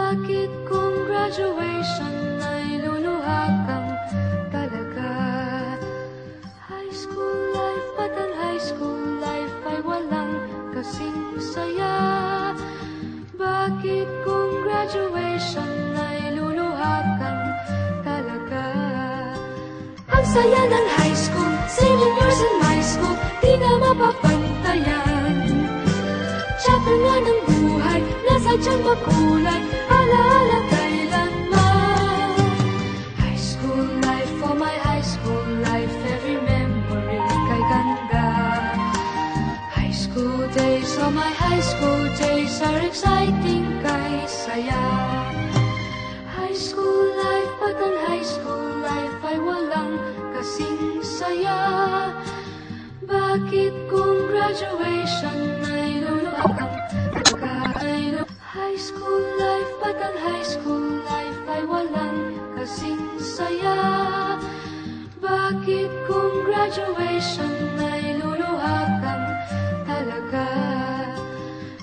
Bakit kung graduation ay luluha kang talaga? High school life, ba't ang high school life ay walang kasing saya? Bakit kung graduation ay luluha kang talaga? Ang saya ng high school, senior years in high school, di na mapapantayan. Chapter nga ng buhay, nasa dyan makulay, alaala kailanman. High school life, for my high school life, every memory kay ganda. High school days, oh my high school days are exciting kay saya. High school life, ba't ang high school life ay walang kasing saya? Bakit kung graduation ay luluha kang talaga? High school life, ba't ang high school life ay walang kasing saya? Bakit kung graduation ay luluha kang talaga?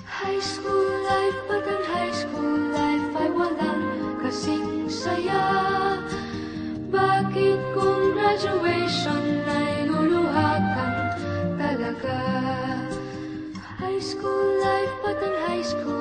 High school life, ba't ang high school life ay walang kasing saya? Bakit kung graduation ay luluha kang talaga? High school life, ba't ang high school